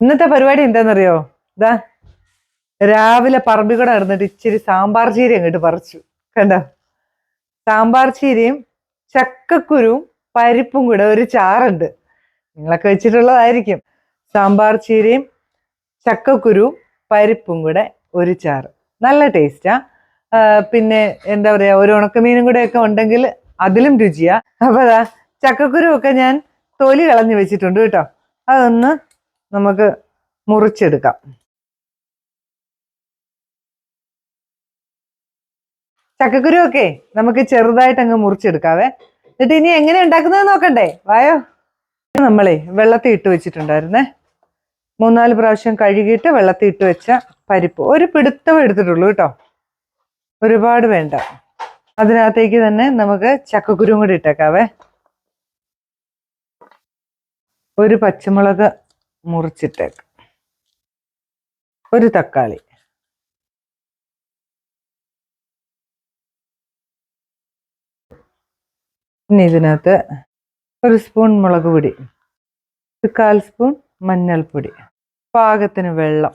ഇന്നത്തെ പരിപാടി എന്താണെന്നറിയോ? ഇതാ രാവിലെ പറമ്പിൽ കൂടെ നടന്നിട്ട് ഇച്ചിരി സാമ്പാർ ചീര അങ്ങോട്ട് പറിച്ചു. കണ്ടോ? സാമ്പാർ ചീരയും ചക്കക്കുരുവും പരിപ്പും കൂടെ ഒരു ചാറുണ്ട്. നിങ്ങളൊക്കെ വെച്ചിട്ടുള്ളതായിരിക്കും. സാമ്പാർ ചീരയും ചക്കക്കുരുവും പരിപ്പും കൂടെ ഒരു ചാറ്, നല്ല ടേസ്റ്റാ. പിന്നെ എന്താ പറയാ, ഒരു ഉണക്കമീനും കൂടെ ഒക്കെ ഉണ്ടെങ്കിൽ അതിലും രുചിയാ. അപ്പൊ അതാ ചക്കക്കുരു ഒക്കെ ഞാൻ തൊലി കളഞ്ഞു വെച്ചിട്ടുണ്ട് കേട്ടോ. അതൊന്ന് നമുക്ക് മുറിച്ചെടുക്കാം. ചക്കക്കുരു ഒക്കെ നമുക്ക് ചെറുതായിട്ട് അങ്ങ് മുറിച്ചെടുക്കാവേ. എന്നിട്ട് ഇനി എങ്ങനെ ഉണ്ടാക്കുന്നത് നോക്കണ്ടേ? വായോ. നമ്മളെ വെള്ളത്തിൽ ഇട്ട് വെച്ചിട്ടുണ്ടായിരുന്നേ. 3-4 പ്രാവശ്യം കഴുകിയിട്ട് വെള്ളത്തിൽ ഇട്ട് വെച്ച പരിപ്പ് ഒരു പിടുത്തം എടുത്തിട്ടുള്ളൂ കേട്ടോ, ഒരുപാട് വേണ്ട. അതിനകത്തേക്ക് തന്നെ നമുക്ക് ചക്കക്കുരുവും കൂടി ഇട്ടേക്കാവേ. ഒരു പച്ചമുളക് മുറിച്ചിട്ടേക്ക്, ഒരു തക്കാളി, ഇനി ഇതിനകത്ത് ഒരു സ്പൂൺ മുളക് പൊടി, 1/4 സ്പൂൺ മഞ്ഞൾപ്പൊടി, പാകത്തിന് വെള്ളം,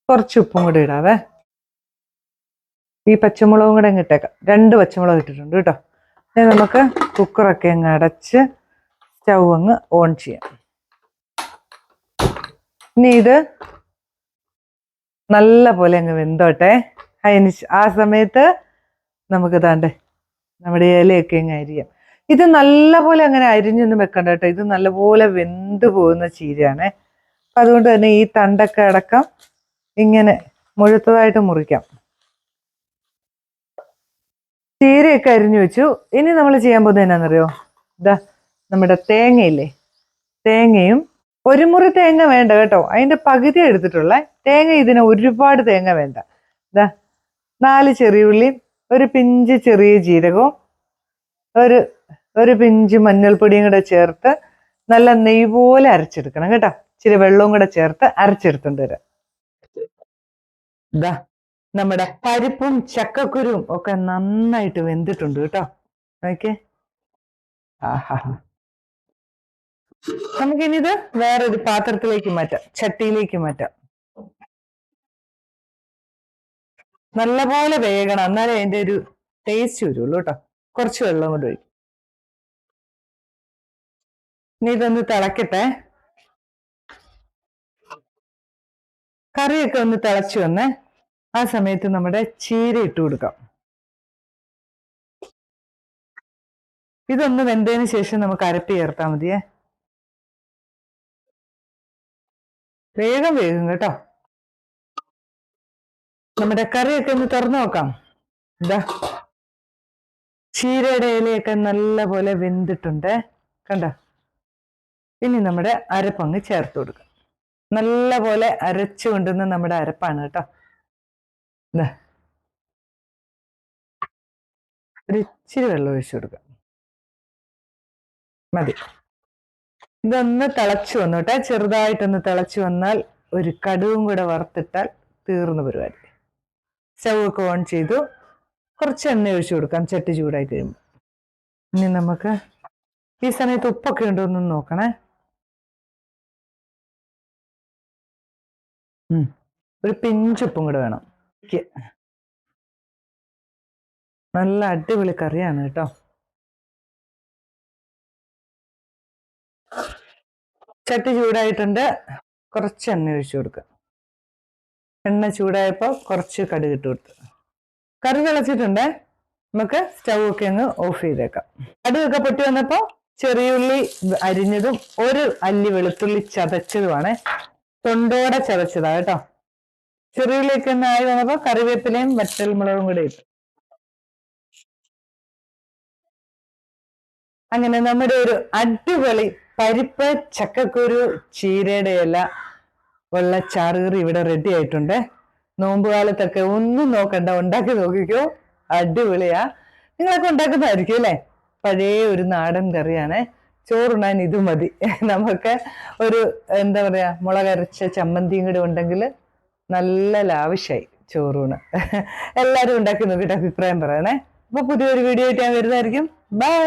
കുറച്ച് ഉപ്പും കൂടി ഇടാവേ. ഈ പച്ചമുളകും കൂടെ അങ്ങ് ഇട്ടേക്കാം. 2 പച്ചമുളക് ഇട്ടിട്ടുണ്ട് കേട്ടോ. ഇനി നമുക്ക് കുക്കറൊക്കെ അങ്ങ് അടച്ച് സ്റ്റൗ അങ്ങ് ഓൺ ചെയ്യാം. ഇനി ഇത് നല്ല പോലെ അങ്ങ് വെന്തോട്ടെ. ആ സമയത്ത് നമുക്ക് താണ്ടേ നമ്മുടെ ഇലയൊക്കെ അങ്ങ് അരിയാം. ഇത് നല്ല പോലെ അങ്ങനെ അരിഞ്ഞൊന്നും വെക്കണ്ട കേട്ടോ, ഇത് നല്ലപോലെ വെന്ത് പോകുന്ന ചീരയാണേ. അപ്പം അതുകൊണ്ട് തന്നെ ഈ തണ്ടൊക്കെ അടക്കം ഇങ്ങനെ മുഴുത്തതായിട്ട് മുറിക്കാം. ചീരയൊക്കെ അരിഞ്ഞു വെച്ചു. ഇനി നമ്മൾ ചെയ്യാൻ പോകുന്നത് എന്നാന്നറിയോ? ഇതാ നമ്മുടെ തേങ്ങയില്ലേ, തേങ്ങയും ഒരു മുറി തേങ്ങ വേണ്ട കേട്ടോ, അതിന്റെ പകുതി എടുത്തിട്ടുള്ള തേങ്ങ. ഇതിന് ഒരുപാട് തേങ്ങ വേണ്ട. ഇതാ 4 ചെറിയ ഉള്ളിയും ഒരു പിഞ്ച് ചെറിയ ജീരകവും ഒരു പിഞ്ച് മഞ്ഞൾപ്പൊടിയും കൂടെ ചേർത്ത് നല്ല നെയ്യ് പോലെ അരച്ചെടുക്കണം കേട്ടോ. ഇച്ചിരി വെള്ളവും കൂടെ ചേർത്ത് അരച്ചെടുത്തോണ്ട് വരാം. ഇതാ നമ്മുടെ പരിപ്പും ചക്കക്കുരുവും ഒക്കെ നന്നായിട്ട് വെന്തിട്ടുണ്ട് കേട്ടോ. ഓക്കെ, ആഹാ. നമുക്കിനി ഇത് വേറൊരു പാത്രത്തിലേക്ക് മാറ്റാം, ചട്ടിയിലേക്ക് മാറ്റാം. നല്ലപോലെ വേകണം, എന്നാലേ അതിന്റെ ഒരു ടേസ്റ്റ് വരുള്ളൂ കേട്ടോ. കുറച്ച് വെള്ളം കൊണ്ട് ഒഴിക്കും. ഇനി ഇതൊന്ന് തിളക്കട്ടെ. കറിയൊക്കെ ഒന്ന് തിളച്ചു വന്നേ. ആ സമയത്ത് നമ്മുടെ ചീര ഇട്ട് കൊടുക്കാം. ഇതൊന്ന് വെന്തതിന് ശേഷം നമുക്ക് അരപ്പ് ചേർത്താൽ മതിയേ. വേഗം വേഗം കേട്ടോ. നമ്മുടെ കറിയൊക്കെ ഒന്ന് തുറന്നു നോക്കാം. എന്താ, ചീരയുടെ ഇലയൊക്കെ നല്ല പോലെ വെന്തിട്ടുണ്ട് കണ്ടോ. ഇനി നമ്മുടെ അരപ്പങ്ങ് ചേർത്ത് കൊടുക്കാം. നല്ല പോലെ അരച്ചു കൊണ്ടുവന്ന നമ്മുടെ അരപ്പാണ് കേട്ടോ. ഒരു ഇച്ചിരി വെള്ളം ഒഴിച്ചു കൊടുക്കാം, മതി. ഇതൊന്ന് തിളച്ചു വന്നോട്ടെ. ചെറുതായിട്ടൊന്ന് തിളച്ചു വന്നാൽ ഒരു കടുവും കൂടെ വറുത്തിട്ടാൽ തീർന്ന പരിപാടി. സ്റ്റൗ ഒക്കെ ഓൺ ചെയ്തു. കുറച്ച് എണ്ണ ഒഴിച്ചു കൊടുക്കാം ചട്ടി ചൂടായി കഴിയുമ്പോൾ. ഇനി നമുക്ക് ഈ സമയത്ത് ഉപ്പൊക്കെ ഉണ്ടോ എന്ന് നോക്കണേ. ഒരു പിഞ്ചുപ്പും കൂടെ വേണം. നല്ല അടിപൊളി കറിയാണ് കേട്ടോ. ചട്ടി ചൂടായിട്ടുണ്ട്. കുറച്ച് എണ്ണ ഒഴിച്ചു കൊടുക്കുക. എണ്ണ ചൂടായപ്പോൾ കുറച്ച് കടുക് ഇട്ട് കൊടുത്തു. കറി തിളച്ചിട്ടുണ്ട്. നമുക്ക് സ്റ്റൗ ഒക്കെ അങ്ങ് ഓഫ് ചെയ്തേക്കാം. കടുകൊക്കെ പൊട്ടി വന്നപ്പോൾ ചെറിയുള്ളി അരിഞ്ഞതും ഒരു അല്ലി വെളുത്തുള്ളി ചതച്ചതുമാണ്, തൊണ്ടോടെ ചതച്ചതാ കേട്ടോ. ചെറിയുള്ളിയൊക്കെ ഒന്ന് ആയി വന്നപ്പോൾ കറിവേപ്പിലയും വറ്റൽമുളകും കൂടെ ഇട്ടു. അങ്ങനെ നമ്മുടെ ഒരു അടിപൊളി പരിപ്പ് ചക്കക്കുരു ചീരയുടെ ഇല ഉള്ള ചാറുകറി ഇവിടെ റെഡി ആയിട്ടുണ്ട്. നോമ്പുകാലത്തൊക്കെ ഒന്നും നോക്കണ്ട, ഉണ്ടാക്കി നോക്കിക്കോ, അടിപൊളിയാ. നിങ്ങളൊക്കെ ഉണ്ടാക്കുന്നതായിരിക്കും അല്ലേ? പഴയ ഒരു നാടൻ കറിയാണ്. ചോറുണ്ണാൻ ഇത് മതി. നമുക്ക് ഒരു എന്താ പറയാ, മുളകരച്ച ചമ്മന്തിയും കൂടെ ഉണ്ടെങ്കിൽ നല്ല ലാവിഷായി ചോറൂണ്. എല്ലാവരും ഉണ്ടാക്കി നോക്കിയിട്ട് അഭിപ്രായം പറയണേ. അപ്പൊ പുതിയൊരു വീഡിയോ ആയിട്ട് ഞാൻ വരുന്നതായിരിക്കും. ബൈ.